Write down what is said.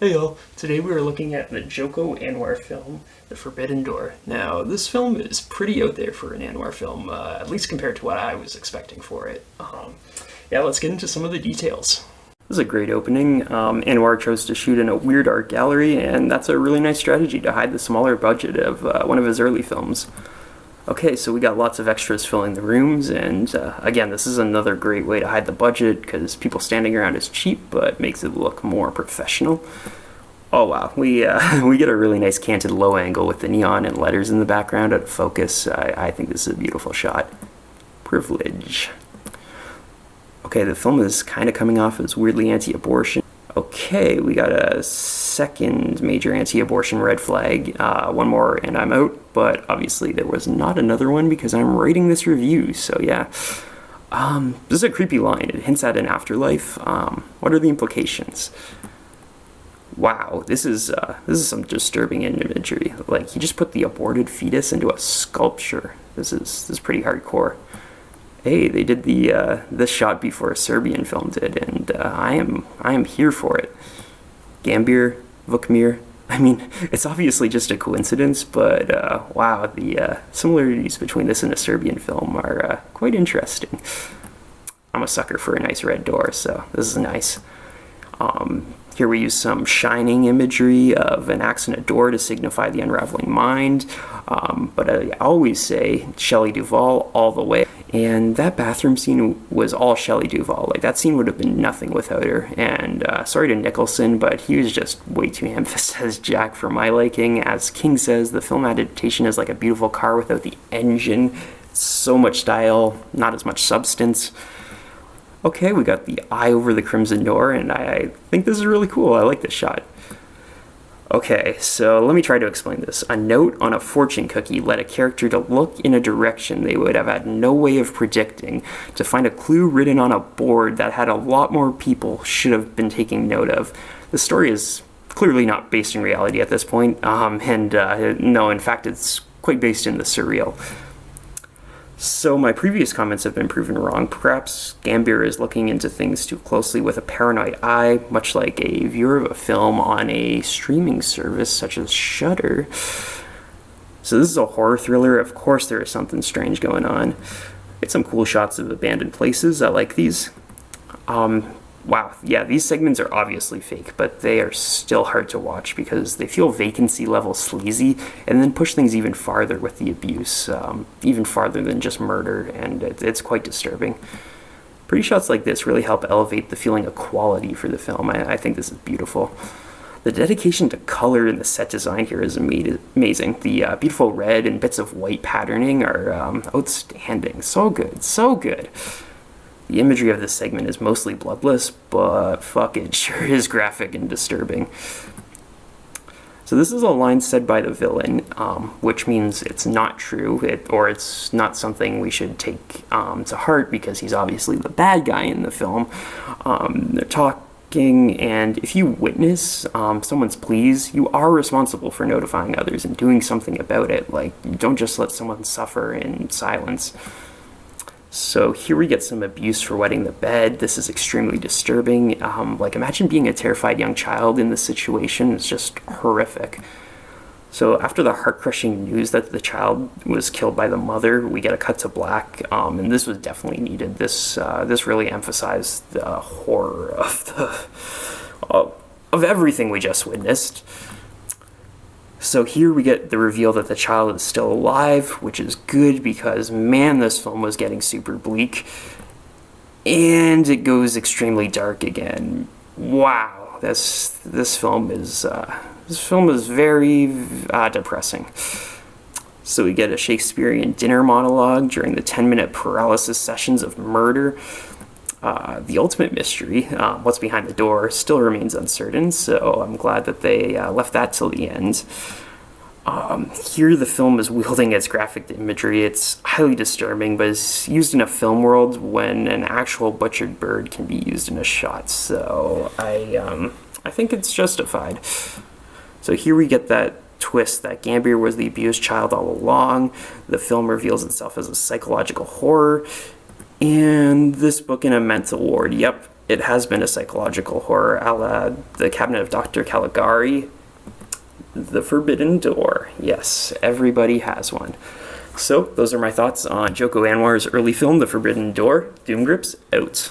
Hey y'all, today we are looking at the Joko Anwar film, The Forbidden Door. Now, this film is pretty out there for an Anwar film, at least compared to what I was expecting for it. Yeah, let's get into some of the details. This is a great opening. Anwar chose to shoot in a weird art gallery, and that's a really nice strategy to hide the smaller budget of one of his early films. Okay, so we got lots of extras filling the rooms, and again, this is another great way to hide the budget because people standing around is cheap, but makes it look more professional. Oh wow, we we get a really nice canted low angle with the neon and letters in the background out of focus. I think this is a beautiful shot. Privilege. Okay, the film is kind of coming off as weirdly anti-abortion. Okay, we got a second major anti-abortion red flag. One more and I'm out, but obviously there was not another one because I'm writing this review, so yeah. This is a creepy line. It hints at an afterlife. What are the implications? Wow, this is some disturbing imagery. Like, he just put the aborted fetus into a sculpture. This is pretty hardcore. Hey, they did this shot before a Serbian film did, and I am here for it. Gambier, Vukmir. I mean, it's obviously just a coincidence, but wow, the similarities between this and a Serbian film are quite interesting. I'm a sucker for a nice red door, so this is nice. Here we use some shining imagery of an axe in a door to signify the unraveling mind, but I always say Shelley Duvall all the way. And that bathroom scene was all Shelley Duvall. Like, that scene would have been nothing without her. And sorry to Nicholson, but he was just way too emphasized Jack for my liking. As King says, the film adaptation is like a beautiful car without the engine. So much style, not as much substance. Okay, we got the eye over the crimson door, and I think this is really cool. I like this shot. Okay, so let me try to explain this. A note on a fortune cookie led a character to look in a direction they would have had no way of predicting, to find a clue written on a board that had a lot more people should have been taking note of. The story is clearly not based in reality at this point, no, in fact, it's quite based in the surreal. So my previous comments have been proven wrong. Perhaps Gambier is looking into things too closely with a paranoid eye, much like a viewer of a film on a streaming service such as Shudder. So this is a horror thriller. Of course there is something strange going on. It's some cool shots of abandoned places. I like these. Wow, yeah, these segments are obviously fake, but they are still hard to watch because they feel vacancy level sleazy and then push things even farther with the abuse, even farther than just murder, and it's quite disturbing. Pretty shots like this really help elevate the feeling of quality for the film. I think this is beautiful. The dedication to color in the set design here is amazing. The beautiful red and bits of white patterning are outstanding. So good, so good. The imagery of this segment is mostly bloodless, but fuck, it sure is graphic and disturbing. So this is a line said by the villain, which means it's not true, or it's not something we should take to heart because he's obviously the bad guy in the film. They're talking, and if you witness someone's pleas, you are responsible for notifying others and doing something about it. Like, don't just let someone suffer in silence. So here we get some abuse for wetting the bed. This is extremely disturbing. Like, imagine being a terrified young child in this situation. It's just horrific. So after the heart-crushing news that the child was killed by the mother, we get a cut to black, and this was definitely needed. This really emphasized the horror of everything we just witnessed. So here we get the reveal that the child is still alive, which is good because, man, this film was getting super bleak. And it goes extremely dark again. Wow, this film is very depressing. So we get a Shakespearean dinner monologue during the 10-minute paralysis sessions of murder. The ultimate mystery, what's behind the door, still remains uncertain, so I'm glad that they left that till the end. Here the film is wielding its graphic imagery. It's highly disturbing, but it's used in a film world when an actual butchered bird can be used in a shot, so I think it's justified. So here we get that twist that Gambier was the abused child all along. The film reveals itself as a psychological horror. And this book in a mental ward. Yep, it has been a psychological horror a la The Cabinet of Dr. Caligari, The Forbidden Door. Yes, everybody has one. So, those are my thoughts on Joko Anwar's early film, The Forbidden Door. Doom Grips, out.